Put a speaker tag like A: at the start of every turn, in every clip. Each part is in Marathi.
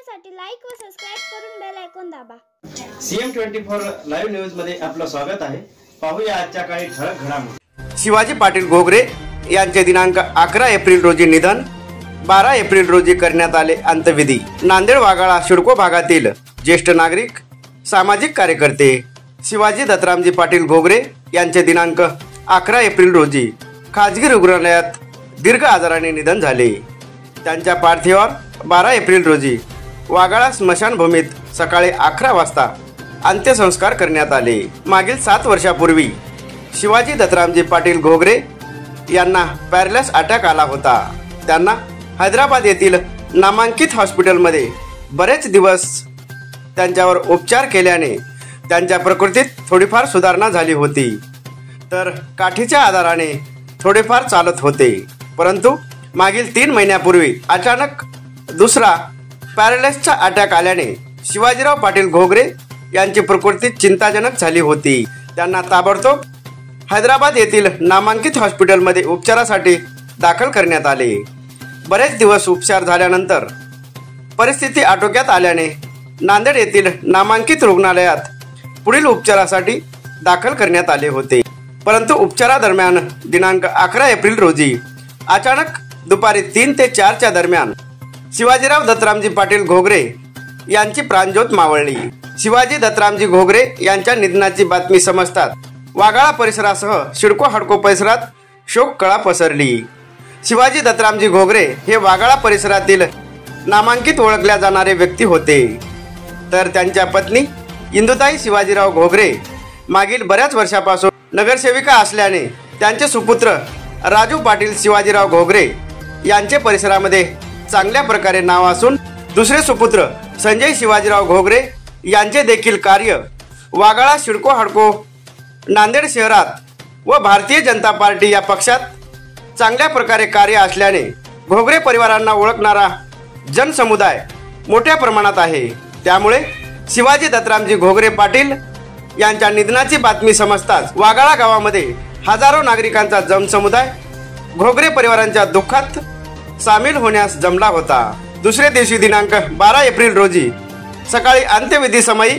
A: अपडेटसाठी लाईक व सबस्क्राइब करून बेल आयकॉन दाबा।
B: CM24 लाईव्ह न्यूज मध्ये आपलं स्वागत आहे। पाहूया आजच्या काही ठळक घडामोडी।
C: शिवाजी पाटील घोगरे यांचे दिनांक 11 एप्रिल रोजी निधन, 12 एप्रिल रोजी करण्यात आले अंत्यविधी। नांदेड वाघाळा सिडको भागातील ज्येष्ठ नागरिक, सामाजिक कार्यकर्ते शिवाजी दत्तरामजी पाटील घोगरे यांचे दिनांक 11 एप्रिल रोजी खाजगी रुग्णालयात दीर्घ आजाराने निधन झाले। त्यांच्या पार्थिवावर 12 एप्रिल रोजी वाघाळा स्मशानभूमीत सकाळी 11 वाजता अंत्यसंस्कार करण्यात आले। मागील 7 वर्षापूर्वी शिवाजी दत्तरामजी पाटील घोगरे यांना पॅरालिसिस अटॅक आला होता। त्यांना हैदराबाद येथील नामांकित हॉस्पिटलमध्ये बरेच दिवस त्यांच्यावर उपचार केल्याने त्यांच्या प्रकृतीत थोडीफार सुधारणा झाली होती, तर काठीच्या आधाराने थोडेफार चालत होते। परंतु मागील 3 महिन्यापूर्वी अचानक दुसरा पॅरालिसिसचा अटॅक आल्याने शिवाजीराव पाटील घोगरे यांची प्रकृती चिंताजनक झाली होती। त्यांना ताबडतोब हैदराबाद येथील नामांकित हॉस्पिटलमध्ये उपचारासाठी दाखल करण्यात आले। बरेच दिवस उपचार झाल्यानंतर परिस्थिती आटोक्यात आल्याने नांदेड येथील नामांकित रुग्णालयात पुढील उपचारासाठी दाखल करण्यात आले होते। परंतु उपचारादरम्यान दिनांक 11 एप्रिल रोजी अचानक दुपारी 3 ते 4च्या दरम्यान शिवाजीराव दत्तरामजी पाटील घोगरे यांची प्राणज्योत मावळली। शिवाजी दत्तरामजी घोगरे यांच्या निधनाची बातमी समजतात वाघाळा परिसरासह सिडको हडको परिसरात शोककळा पसरली। शिवाजी दत्तरामजी घोगरे हे वाघाळा परिसरातील नामांकित ओळखल्या जाणारे व्यक्ती होते, तर त्यांच्या पत्नी इंदुताई शिवाजीराव घोगरे मागील बऱ्याच वर्षापासून नगरसेविका असल्याने त्यांचे सुपुत्र राजू पाटील शिवाजीराव घोगरे यांचे परिसरामध्ये चांगल्या प्रकारे नाव असून दुसरे सुपुत्र संजय शिवाजीराव घोगरे यांचे देखील कार्य वाघाळा सिडको हडको नांदेड शहरात व भारतीय जनता पार्टी या पक्षात चांगल्या प्रकारे कार्य असल्याने घोगरे परिवारांना ओळखणारा जनसमुदाय मोठ्या प्रमाणात आहे। त्यामुळे शिवाजी दत्तरामजी घोगरे पाटील यांच्या निधनाची बातमी समजताच वाघाळा गावामध्ये हजारो नागरिकांचा जनसमुदाय घोगरे परिवारांच्या दुःखात सामील होण्यास जमला होता। दुसऱ्या दिवशी दिनांक 12 एप्रिल रोजी सकाळी अंत्यविधी समयी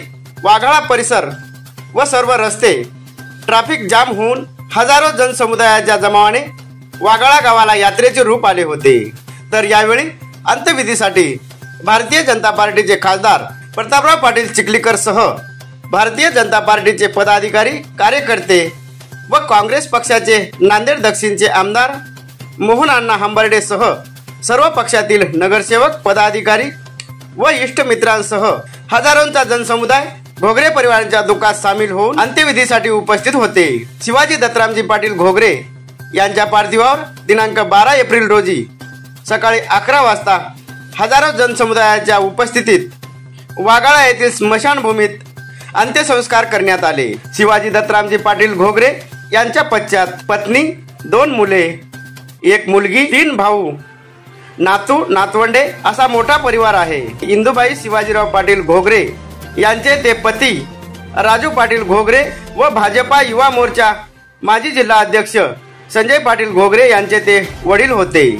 C: वाघाळा परिसर व सर्व रस्ते ट्रॅफिक जाम होऊन हजारो जनसमुदायाच्या जमावाने वाघाळा गावाला यात्रेचे रूप आले होते। तर यावेळी अंत्यविधीसाठी भारतीय जनता पार्टीचे खासदार प्रतापराव पाटील चिखलीकर सह भारतीय जनता पार्टीचे पदाधिकारी, कार्यकर्ते व काँग्रेस पक्षाचे नांदेड दक्षिणचे आमदार मोहन अण्णा हंबर्डे सह सर्व पक्षातील नगरसेवक, पदाधिकारी व इष्ट मित्रांसह हजारोंचा जनसमुदाय घोगरे परिवारांच्या दुःखात सामील होऊन अंत्यविधीसाठी उपस्थित होते। शिवाजी दत्तरामजी पाटील घोगरे यांच्या पार्थिवावर दिनांक 12 एप्रिल रोजी सकाळी 11 वाजता हजारो जनसमुदायाच्या उपस्थितीत वाघाळा येथील स्मशानभूमीत अंत्यसंस्कार करण्यात आले। शिवाजी दत्तरामजी पाटील घोगरे यांच्या पश्चात पत्नी, 2 मुले, 1 मुलगी, 3 भाऊ, नातू नातवंडे असा मोठा परिवार आहे। इंदुबाई शिवाजीराव पाटील घोगरे यांचे ते पती राजू पाटील घोगरे व भाजपा युवा मोर्चा माजी जिल्हा अध्यक्ष संजय पाटील घोगरे यांचे ते वडील होते।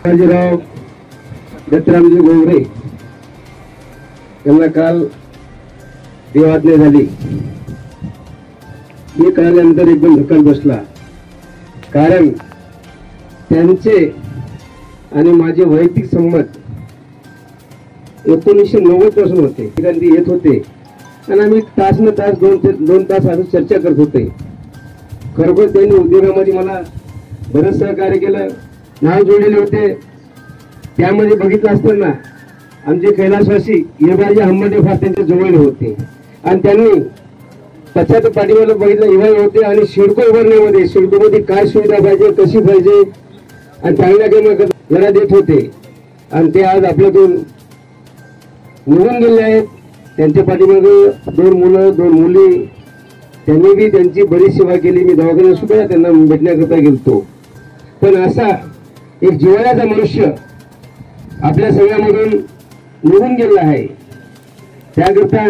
D: शिवाजीराव दत्तरामजी गोगरे यांना काल देवाज्ञा झाली. मी कळाल्यानंतर एकदम धक्काच बसला, कारण त्यांचे आणि माझे वैयक्तिक संमत 1990 पासून होते. ठिकाणी येत होते आणि आम्ही तास न तास दोन तास असं चर्चा करत होते. खरोखर त्यांनी उद्योगामध्ये मला बरंच सहकार्य केलं, नाव जोडलेले होते. त्यामध्ये बघितलं असताना आमचे कैलासवासी येबाजी हंबर्डे फार त्यांच्या जवळ होते आणि त्यांनी पश्चात पाठीमागे बघितलं इव्हाय होते आणि सिडको उभारण्यामध्ये सिडकोमध्ये काय सुविधा पाहिजे, कशी पाहिजे आणि चांगल्या काही लढा देत होते. आणि ते आज आपल्यातून निघून गेले आहेत. त्यांच्या पाठीमागे 2 मुलं 2 मुली, त्यांनी बी त्यांची बरीच सेवा केली. मी दवाखान्यात सुद्धा त्यांना भेटण्याकरता गेलतो. पण असा एक जिव्हाळ्याचा मनुष्य आपल्या सगळ्यामधून निघून गेला आहे. त्याकरता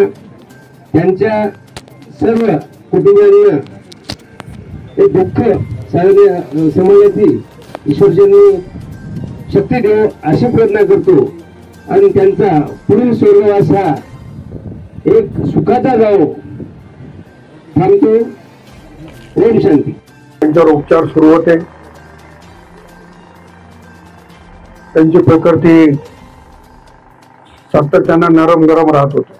D: त्यांच्या सर्व कुटुंबियांना हे दुःख समाजातील ईश्वरजनी शक्ती देव अशी प्रार्थना करतो आणि त्यांचा पुढील स्वर्गवास हा एक सुखाचा जाओ थांबतो. ओम शांती.
E: त्यांच्यावर उपचार सुरू होते. त्यांची प्रकृती सातत्यानं नरम गरम राहत होती.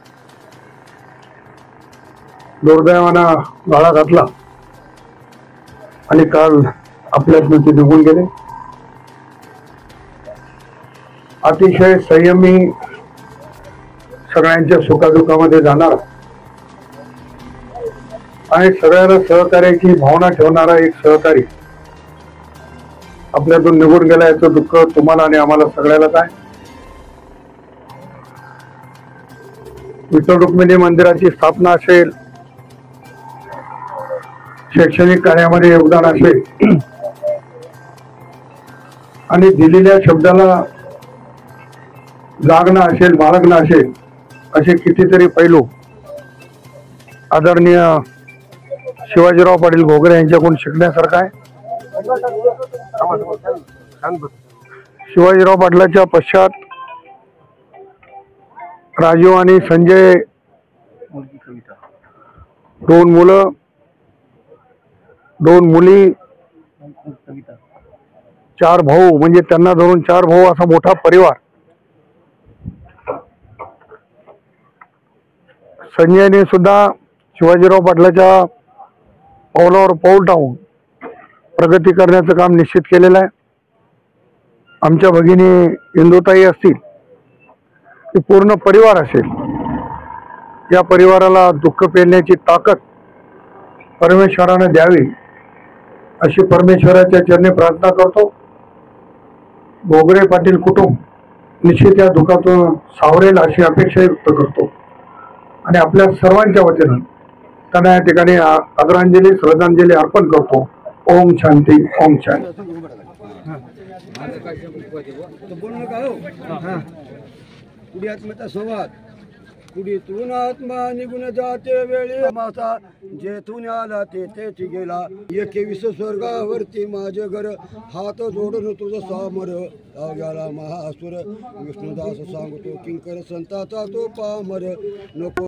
E: दुर्दैवानं गाळा घातला आणि काल आपल्यातनं ते निघून गेले. अतिशय संयमी, सगळ्यांच्या सुखादुखामध्ये जाणारा आणि सगळ्यांना सहकार्याची भावना ठेवणारा एक सहकारी आपल्यातून निघून गेला. याचं दुःख तुम्हाला आणि आम्हाला सगळ्यालाच आहे. विठ्ठल रुक्मिणी मंदिराची स्थापना असेल, शैक्षणिक कार्यामध्ये योगदान असेल आणि दिलेल्या शब्दाला जागणं असेल, बाळगणं असेल, असे कितीतरी पैलू आदरणीय शिवाजीराव पाटील घोगरे यांच्याकडून शिकण्यासारखा आहे. शिवाजीराव पाटलाच्या पश्चात राजीव आणि संजय 2 मुलं 2 मुली 4 भाऊ, म्हणजे त्यांना धरून 4 भाऊ असा मोठा परिवार. संजयने सुद्धा शिवाजीराव पाटलाच्या पावलावर पाऊल टाकून प्रगती करण्याचं काम निश्चित केलेलं आहे. आमच्या भगिनी इंदुताई असतील, की पूर्ण परिवार असेल, या परिवाराला दुःख पेलण्याची ताकद परमेश्वराने द्यावी अशी परमेश्वराच्या चरणी प्रार्थना करतो. घोगरे पाटील कुटुंब निश्चित या दुःखातून सावरेल अशी अपेक्षा व्यक्त करतो आणि आपल्या सर्वांच्या वतीनं त्यांना या ठिकाणी आदरांजली श्रद्धांजली अर्पण करतो. ओम शांती. ओम शांती.
D: संवाद कुडीतून आत्मा निघून जाते वेळी मासा, जेथून आला तेथे गेला. 21 स्वर्गावरती माझे घर, हात जोडून तुझं सामर. गेला महासुर विष्णुदास सांगतो, किंकर संताचा तो पामर. नको